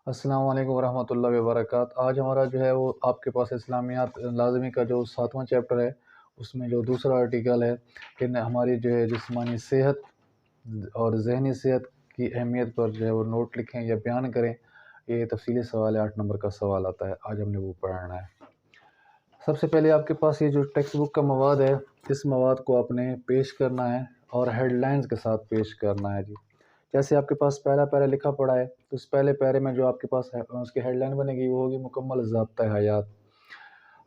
السلام علیکم ورحمۃ اللہ وبرکاتہ۔ آج ہمارا جو ہے وہ آپ کے پاس اسلامیات لازمی کا جو 7واں چیپٹر ہے، اس میں جو دوسرا آرٹیکل ہے کہ ہماری جو ہے جسمانی صحت اور ذہنی صحت کی اہمیت پر جو ہے وہ نوٹ لکھیں یا بیان کریں۔ یہ تفصیلی سوال ہے، 8 نمبر کا سوال آتا ہے، آج ہم نے وہ پڑھنا ہے۔ سب سے پہلے آپ کے پاس یہ جو ٹیکسٹ بک کا مواد ہے، اس مواد کو آپ نے پیش کرنا ہے اور ہیڈ لائنز کے ساتھ پیش کرنا ہے جی۔ جیسے آپ کے پاس پہلا پیرا لکھا پڑا ہے، تو اس پہلے پیرے میں جو آپ کے پاس اس کی ہیڈ لائن بنے گی وہ ہوگی مکمل ضابطۂ حیات۔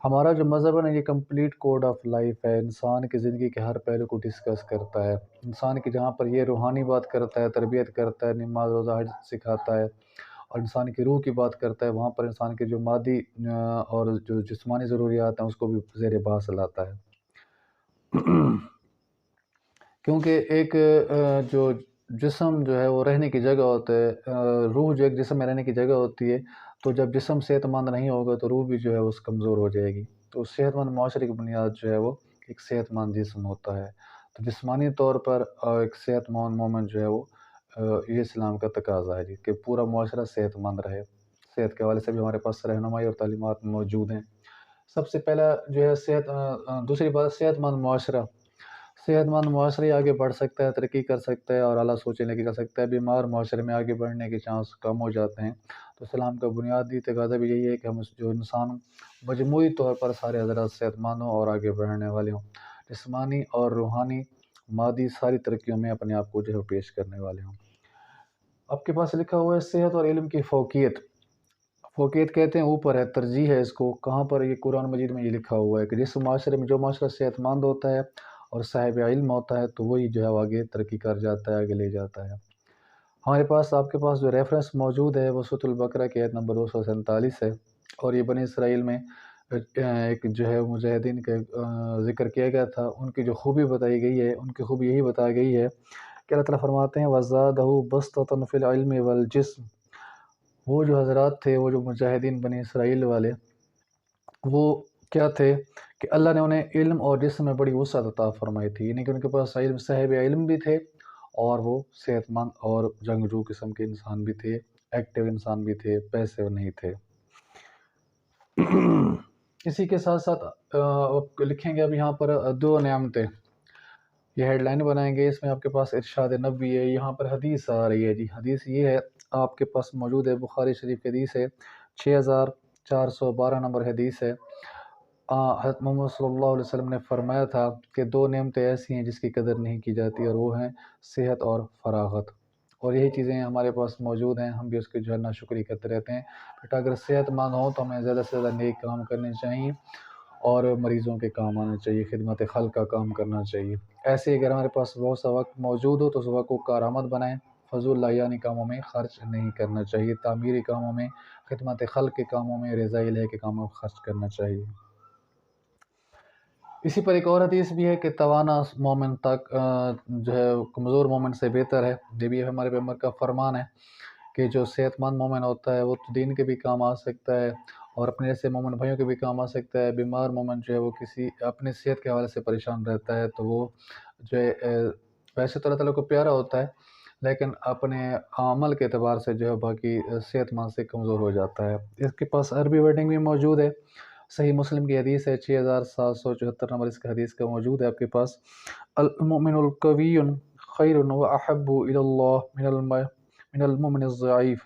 ہمارا جو مذہب ہے نا، یہ کمپلیٹ کوڈ آف لائف ہے، انسان کی زندگی کے ہر پہلو کو ڈسکس کرتا ہے۔ انسان کی جہاں پر یہ روحانی بات کرتا ہے، تربیت کرتا ہے، نماز روزہ حج سکھاتا ہے، اور انسان کی روح کی بات کرتا ہے، وہاں پر انسان کے جو مادی اور جو جسمانی ضروریات ہیں اس کو بھی زیر بحث لاتا ہے۔ کیونکہ ایک جو جسم جو ہے وہ رہنے کی جگہ ہوتا ہے، روح جو ایک جسم میں رہنے کی جگہ ہوتی ہے، تو جب جسم صحت مند نہیں ہوگا تو روح بھی جو ہے اس کمزور ہو جائے گی۔ تو صحت مند معاشرے کی بنیاد جو ہے وہ ایک صحت مند جسم ہوتا ہے۔ تو جسمانی طور پر ایک صحت مند مومن جو ہے وہ یہ اسلام کا تقاضا ہے جی، کہ پورا معاشرہ صحت مند رہے۔ صحت کے حوالے سے بھی ہمارے پاس رہنمائی اور تعلیمات موجود ہیں۔ سب سے پہلا جو ہے دوسری بات، صحت مند معاشرہ۔ صحت مند معاشرہ ہی آگے بڑھ سکتا ہے، ترقی کر سکتا ہے اور اعلیٰ سوچیں لے کے کر سکتا ہے۔ بیمار معاشرے میں آگے بڑھنے کے چانس کم ہو جاتے ہیں۔ تو اسلام کا بنیادی تقاضا بھی یہی ہے کہ ہم جو انسان مجموعی طور پر سارے حضرات صحت مند ہوں اور آگے بڑھنے والے ہوں، جسمانی اور روحانی مادی ساری ترقیوں میں اپنے آپ کو جو ہے پیش کرنے والے ہوں۔ آپ کے پاس لکھا ہوا ہے صحت اور علم کی فوقیت۔ فوقیت کہتے ہیں اوپر ہے، ترجیح ہے اس کو۔ کہاں پر؟ یہ قرآن مجید میں یہ لکھا ہوا ہے کہ جس معاشرے میں جو معاشرہ صحت مند ہوتا ہے اور صاحب علم ہوتا ہے تو وہی جو ہے وہ آگے ترقی کر جاتا ہے، آگے لے جاتا ہے۔ ہمارے پاس آپ کے پاس جو ریفرنس موجود ہے وہ سورۃ البقرہ کی آیت نمبر 247 ہے، اور یہ بنی اسرائیل میں ایک جو ہے مجاہدین کا ذکر کیا گیا تھا، ان کی جو خوبی بتائی گئی ہے، ان کی خوبی یہی بتائی گئی ہے کہ اللہ تعالیٰ فرماتے ہیں وَزَادَهُ بَسْطَةً فِي الْعِلْمِ وَالْجِسْمِ۔ وہ جو حضرات تھے، وہ جو مجاہدین بنی اسرائیل والے، وہ کیا تھے کہ اللہ نے انہیں علم اور جسم میں بڑی وسعت عطا فرمائی تھی، یعنی کہ ان کے پاس صاحب علم بھی تھے اور وہ صحت مند اور جنگجو قسم کے انسان بھی تھے، ایکٹیو انسان بھی تھے، پیسے نہیں تھے۔ اسی کے ساتھ ساتھ لکھیں گے اب یہاں پر دو نعمتیں، یہ ہیڈ لائن بنائیں گے۔ اس میں آپ کے پاس ارشاد نبی ہے، یہاں پر حدیث آ رہی ہے جی۔ حدیث یہ ہے، آپ کے پاس موجود ہے، بخاری شریف کی حدیث ہے، 6412 نمبر حدیث ہے۔ حضرت محمد صلی اللہ علیہ وسلم نے فرمایا تھا کہ دو نعمتیں ایسی ہیں جس کی قدر نہیں کی جاتی، اور وہ ہیں صحت اور فراغت، اور یہی چیزیں ہمارے پاس موجود ہیں، ہم بھی اس کی جو ہے ناشکری کرتے رہتے ہیں۔ بٹ اگر صحت مند ہوں تو ہمیں زیادہ سے زیادہ نیک کام کرنے چاہیے اور مریضوں کے کام آنا چاہیے، خدمت خلق کا کام کرنا چاہیے۔ ایسے اگر ہمارے پاس بہت سا وقت موجود ہو تو اس وقت کو کارآمد بنائیں، فضول لایانی کاموں میں خرچ نہیں کرنا چاہیے، تعمیری کاموں میں، خدمت خلق کے کاموں میں، رضا الہی کے کاموں میں خرچ کرنا چاہیے۔ اسی پر ایک اور حدیث بھی ہے کہ توانا مومن تک جو ہے کمزور مومن سے بہتر ہے۔ یہ بھی ہمارے پیغمبر کا فرمان ہے کہ جو صحت مند مومن ہوتا ہے وہ دین کے بھی کام آ سکتا ہے اور اپنے ایسے مومن بھائیوں کے بھی کام آ سکتا ہے۔ بیمار مومن جو ہے وہ کسی اپنی صحت کے حوالے سے پریشان رہتا ہے تو وہ جو ہے ویسے تو اللہ تعالیٰ کو پیارا ہوتا ہے، لیکن اپنے عمل کے اعتبار سے جو ہے باقی صحت مند سے کمزور ہو جاتا ہے۔ اس کے پاس عربی ورڈنگ بھی موجود ہے، صحیح مسلم کی حدیث ہے، 6774 نمبر اس کا حدیث کا موجود ہے آپ کے پاس۔ المؤمن القوی خیر و احب الی اللہ من المؤمن الضعیف۔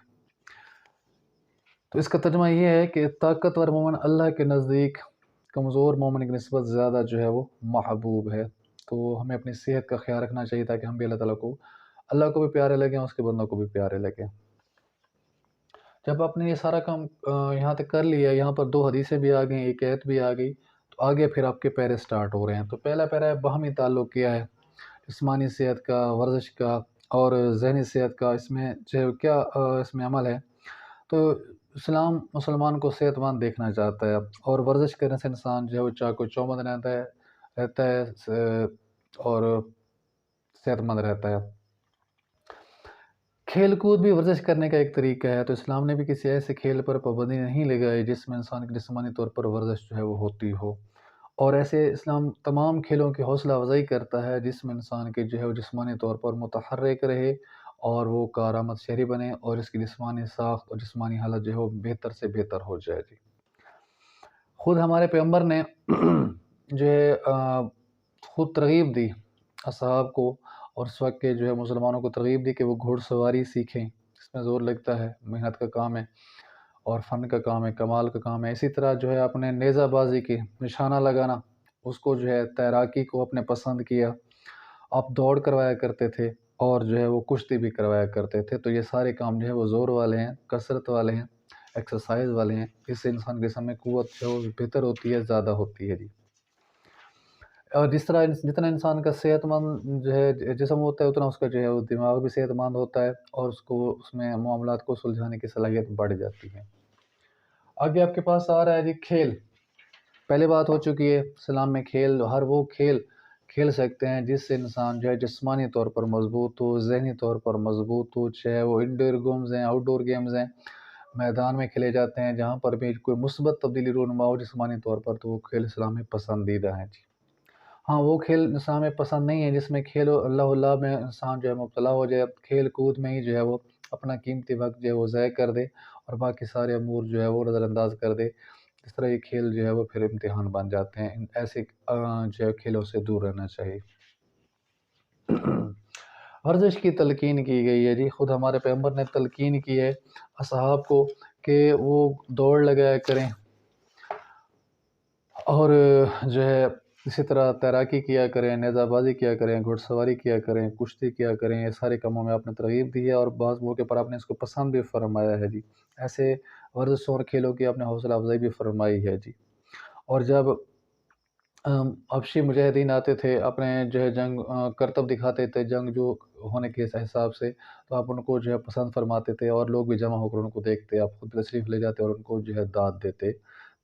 تو اس کا ترجمہ یہ ہے کہ طاقتور مومن اللہ کے نزدیک کمزور مومن کی نسبت زیادہ جو ہے وہ محبوب ہے۔ تو ہمیں اپنی صحت کا خیال رکھنا چاہیے تاکہ ہم بھی اللہ کو بھی پیارے لگیں، اس کے بندوں کو بھی پیارے لگیں۔ جب آپ نے یہ سارا کام یہاں تک کر لیا، یہاں پر دو حدیثیں بھی آ گئیں، ایک آیت بھی آ گئی، تو آگے پھر آپ کے پیرے سٹارٹ ہو رہے ہیں۔ تو پہلا پیرا ہے باہمی تعلق کیا ہے، جسمانی صحت کا، ورزش کا اور ذہنی صحت کا، اس میں جو کیا اس میں عمل ہے۔ تو اسلام مسلمان کو صحت مند دیکھنا چاہتا ہے، اور ورزش کرنے سے انسان جو ہے وہ چاق و چوبند رہتا ہے اور صحت مند رہتا ہے۔ کھیل کود بھی ورزش کرنے کا ایک طریقہ ہے، تو اسلام نے بھی کسی ایسے کھیل پر پابندی نہیں لگائی جس میں انسان کی جسمانی طور پر ورزش جو ہے وہ ہوتی ہو، اور ایسے اسلام تمام کھیلوں کی حوصلہ افزائی کرتا ہے جس میں انسان کے جو ہے وہ جسمانی طور پر متحرک رہے اور وہ کارآمد شہری بنے اور اس کی جسمانی ساخت اور جسمانی حالت جو ہے وہ بہتر سے بہتر ہو جائے جی۔ خود ہمارے پیغمبر نے جو ہے خود ترغیب دی اصحاب کو، اور اس وقت کے جو ہے مسلمانوں کو ترغیب دی کہ وہ گھوڑ سواری سیکھیں، اس میں زور لگتا ہے، محنت کا کام ہے اور فن کا کام ہے، کمال کا کام ہے۔ اسی طرح جو ہے اپنے نیزہ بازی کی نشانہ لگانا، اس کو جو ہے تیراکی کو اپنے پسند کیا، آپ دوڑ کروایا کرتے تھے اور جو ہے وہ کشتی بھی کروایا کرتے تھے۔ تو یہ سارے کام جو ہے وہ زور والے ہیں، کثرت والے ہیں، ایکسرسائز والے ہیں، اس سے انسان کے جسم میں قوت جو ہے وہ بہتر ہوتی ہے، زیادہ ہوتی ہے جی۔ اور جس طرح جتنا انسان کا صحت مند جو ہے جسم ہوتا ہے، اتنا اس کا جو ہے وہ دماغ بھی صحت مند ہوتا ہے اور اس میں معاملات کو سلجھانے کی صلاحیت بڑھ جاتی ہے۔ آگے آپ کے پاس آ رہا ہے جی کھیل۔ پہلے بات ہو چکی ہے اسلام میں کھیل، ہر وہ کھیل کھیل سکتے ہیں جس سے انسان جو ہے جسمانی طور پر مضبوط ہو، ذہنی طور پر مضبوط ہو، چاہے وہ انڈور گیمز ہیں، آؤٹ ڈور گیمز ہیں، میدان میں کھیلے جاتے ہیں جہاں پر بھی کوئی مثبت تبدیلی رونما ہو جسمانی طور پر، تو وہ کھیل اسلام میں پسندیدہ ہیں جی۔ ہاں، وہ کھیل اسلام میں پسند نہیں ہے جس میں کھیل اللہ میں انسان جو ہے مبتلا ہو جائے، کھیل کود میں ہی جو ہے وہ اپنا قیمتی وقت جو ہے وہ ضائع کر دے اور باقی سارے امور جو ہے وہ نظر انداز کر دے۔ اس طرح یہ کھیل جو ہے وہ پھر امتحان بن جاتے ہیں، ایسے جو ہے کھیلوں سے دور رہنا چاہیے۔ ورزش کی تلقین کی گئی ہے جی، خود ہمارے پیغمبر نے تلقین کی ہے اصحاب کو کہ وہ دوڑ لگایا کریں اور جو ہے اسی طرح تیراکی کیا کریں، نیزہ بازی کیا کریں، گھوڑ سواری کیا کریں، کشتی کیا کریں، یہ سارے کاموں میں آپ نے ترغیب دی ہے اور بعض موقع پر آپ نے اس کو پسند بھی فرمایا ہے جی۔ ایسے ورزشوں اور کھیلوں کی آپ نے حوصلہ افزائی بھی فرمائی ہے جی۔ اور جب حبشی مجاہدین آتے تھے، اپنے جو ہے جنگ کرتب دکھاتے تھے جنگ جو ہونے کے حساب سے، تو آپ ان کو جو ہے پسند فرماتے تھے اور لوگ بھی جمع ہو کر ان کو دیکھتے، آپ خود تشریف لے جاتے اور ان کو جو ہے داد دیتے۔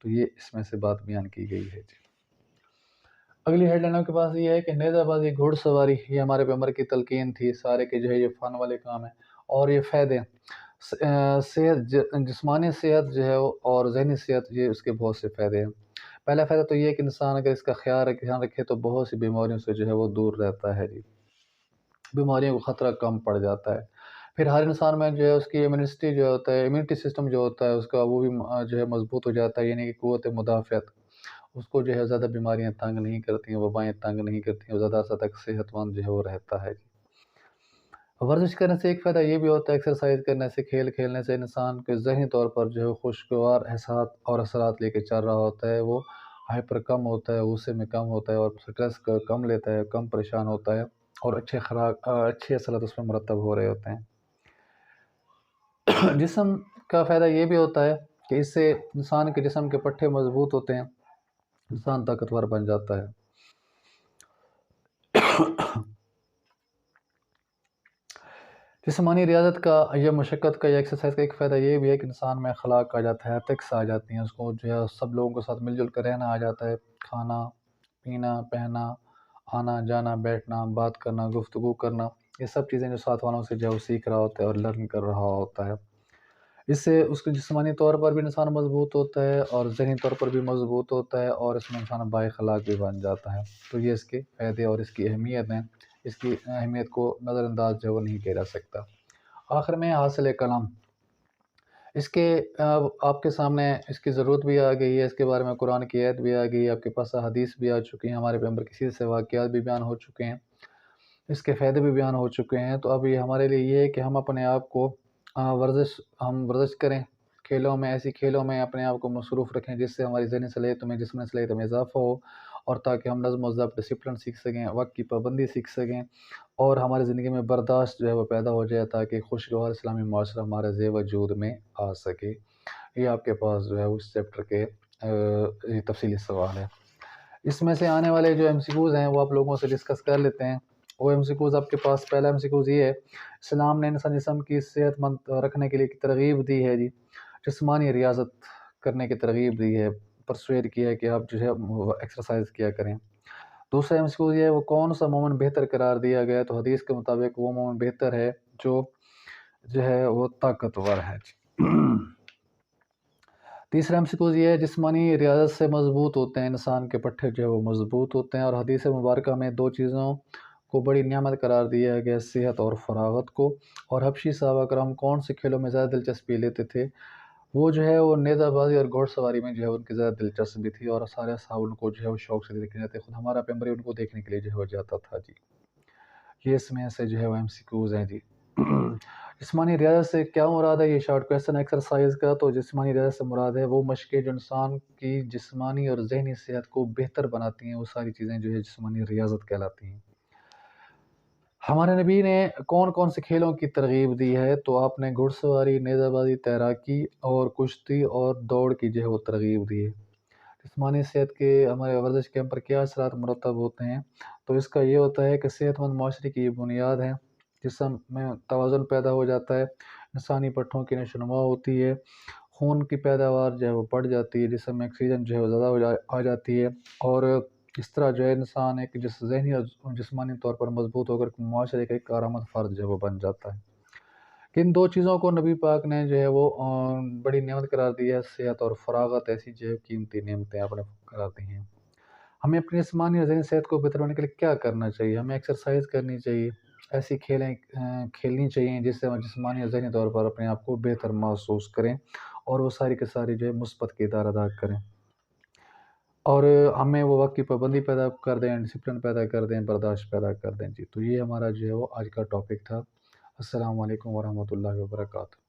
تو یہ اس میں سے بات بیان کی گئی ہے جی۔ اگلی ہیڈ لائن آپ کے پاس یہ ہے کہ نیزہ بازی، گھوڑ سواری، یہ ہمارے پیغمبر کی تلقین تھی، سارے کے جو ہے یہ فن والے کام ہیں اور یہ فائدے صحت، جسمانی صحت جو ہے اور ذہنی صحت، یہ اس کے بہت سے فائدے ہیں۔ پہلا فائدہ تو یہ ہے کہ انسان اگر اس کا خیال رکھے تو بہت سی بیماریوں سے جو ہے وہ دور رہتا ہے جی، بیماریوں کو خطرہ کم پڑ جاتا ہے۔ پھر ہر انسان میں جو ہے اس کی امیونٹی جو ہوتا ہے، امیونٹی سسٹم جو ہوتا ہے اس کا، وہ بھی جو ہے مضبوط ہو جاتا ہے، یعنی کہ قوت مدافعت، اس کو جو ہے زیادہ بیماریاں تنگ نہیں کرتی ہیں، وبائیں تنگ نہیں کرتی ہیں، وہ زیادہ عرصہ تک صحت مند جو ہے وہ رہتا ہے جی۔ ورزش کرنے سے ایک فائدہ یہ بھی ہوتا ہے، ایکسرسائز کرنے سے، کھیل کھیلنے سے انسان کے ذہنی طور پر جو ہے خوشگوار احساس اور اثرات لے کے چل رہا ہوتا ہے، وہ ہائپر کم ہوتا ہے، غصے میں کم ہوتا ہے اور سٹریس کم لیتا ہے، کم پریشان ہوتا ہے اور اچھے اثرات اس میں مرتب ہو رہے ہوتے ہیں۔ جسم کا فائدہ یہ بھی ہوتا ہے کہ اس سے انسان کے جسم کے پٹھے مضبوط ہوتے ہیں، انسان طاقتور بن جاتا ہے۔ جسمانی ریاضت کا یا مشقت کا یا ایکسرسائز کا ایک فائدہ یہ بھی ہے کہ انسان میں اخلاق آ جاتا ہے، ایتھکس آ جاتی ہیں، اس کو جو ہے سب لوگوں کے ساتھ مل جل کر رہنا آ جاتا ہے، کھانا پینا، پہنا، آنا جانا، بیٹھنا، بات کرنا، گفتگو کرنا، یہ سب چیزیں جو ساتھ والوں سے جو ہے وہ سیکھ رہا ہوتا ہے اور لرن کر رہا ہوتا ہے۔ اس سے اس کے جسمانی طور پر بھی انسان مضبوط ہوتا ہے اور ذہنی طور پر بھی مضبوط ہوتا ہے اور اس میں انسان بااخلاق بھی بن جاتا ہے۔ تو یہ اس کے فائدے اور اس کی اہمیت ہیں، اس کی اہمیت کو نظر انداز جو ہے وہ نہیں کیا جا سکتا۔ آخر میں حاصل کلام، اس کے آپ کے سامنے اس کی ضرورت بھی آ گئی ہے، اس کے بارے میں قرآن کی آیت بھی آ گئی ہے، آپ کے پاس حدیث بھی آ چکی ہیں، ہمارے پیغمبر کے سیرت سے واقعات بھی بیان ہو چکے ہیں، اس کے فائدے بھی بیان ہو چکے ہیں۔ تو اب یہ ہمارے لیے یہ ہے کہ ہم اپنے آپ کو ورزش کریں، کھیلوں میں، ایسی کھیلوں میں اپنے آپ کو مصروف رکھیں جس سے ہماری ذہنی صلاحیت میں، جسمانی صلاحیت میں اضافہ ہو اور تاکہ ہم نظم و ضبط، ڈسپلن سیکھ سکیں، وقت کی پابندی سیکھ سکیں اور ہماری زندگی میں برداشت جو ہے وہ پیدا ہو جائے تاکہ خوشگوار اسلامی معاشرہ ہمارے زیر وجود میں آ سکے۔ یہ آپ کے پاس جو ہے اس چیپٹر کے تفصیلی سوال ہے۔ اس میں سے آنے والے جو ایم سی کیوز ہیں وہ آپ لوگوں سے ڈسکس کر لیتے ہیں۔ وہ ایم سی کیوز آپ کے پاس، پہلا ایم سی کیوز یہ ہے، اسلام نے انسان جسم کی صحت مند رکھنے کے لیے ترغیب دی ہے جی، جسمانی ریاضت کرنے کی ترغیب دی ہے، پرسویڈ کیا ہے کہ آپ جو ہے ایکسرسائز کیا کریں۔ دوسرا ایم سی کیوز یہ ہے، وہ کون سا مومن بہتر قرار دیا گیا، تو حدیث کے مطابق وہ مومن بہتر ہے جو ہے وہ طاقتور ہے جی۔ تیسرا ایم سی کیوز یہ ہے، جسمانی ریاضت سے مضبوط ہوتے ہیں انسان کے پٹھے جو ہے وہ مضبوط ہوتے ہیں، اور حدیث مبارکہ میں دو چیزوں کو بڑی نعمت قرار دیا گیا، صحت اور فراغت کو۔ اور حبشی صحابہ کرام کون سے کھیلوں میں زیادہ دلچسپی لیتے تھے؟ وہ جو ہے وہ نیزہ بازی اور گھوڑ سواری میں جو ہے ان کی زیادہ دلچسپی تھی، اور سارے صحابہ ان کو جو ہے وہ شوق سے دیکھنے جاتے، خود ہمارا پیغمبر ان کو دیکھنے کے لیے جو ہے وہ جاتا تھا جی۔ یہ اس میں سے جو ہے وہ MCQs ہیں جی۔ جسمانی ریاضت سے کیا مراد ہے؟ یہ شارٹ کویسچن ایکسرسائز کا۔ تو جسمانی ریاضت سے مراد ہے وہ مشقیں جو انسان کی جسمانی اور ذہنی صحت کو بہتر بناتی ہیں، وہ ساری چیزیں جو ہے جسمانی ریاضت کہلاتی ہیں۔ ہمارے نبی نے کون کون سے کھیلوں کی ترغیب دی ہے؟ تو آپ نے گھڑ سواری، نیزہ بازی، تیراکی اور کشتی اور دوڑ کی جو ہے وہ ترغیب دی ہے۔ جسمانی صحت کے ہمارے ورزش کے ہم پر کیا اثرات مرتب ہوتے ہیں؟ تو اس کا یہ ہوتا ہے کہ صحت مند معاشرے کی یہ بنیاد ہے، جسم میں توازن پیدا ہو جاتا ہے، انسانی پٹھوں کی نشو و نما ہوتی ہے، خون کی پیداوار جو ہے وہ بڑھ جاتی ہے، جسم میں آکسیجن جو ہے وہ زیادہ آ جاتی ہے، اور اس طرح جو ہے انسان ایک ذہنی اور جسمانی طور پر مضبوط ہو کر معاشرے کا ایک کارآمد فرد جو ہے وہ بن جاتا ہے۔ ان دو چیزوں کو نبی پاک نے جو ہے وہ بڑی نعمت قرار دی ہے، صحت اور فراغت ایسی جو ہے قیمتی نعمتیں آپ نے قرار دی ہیں۔ ہمیں اپنی جسمانی اور ذہنی صحت کو بہتر بنانے کے لیے کیا کرنا چاہیے؟ ہمیں ایکسرسائز کرنی چاہیے، ایسی کھیلیں کھیلنی چاہیے جس سے ہم جسمانی اور ذہنی طور پر اپنے آپ کو بہتر محسوس کریں، اور وہ ساری کے ساری جو ہے مثبت کردار ادا کریں، اور ہمیں وہ وقت کی پابندی پیدا کر دیں، ڈسپلن پیدا کر دیں، برداشت پیدا کر دیں جی۔ تو یہ ہمارا جو ہے وہ آج کا ٹاپک تھا۔ السلام علیکم ورحمۃ اللہ وبرکاتہ۔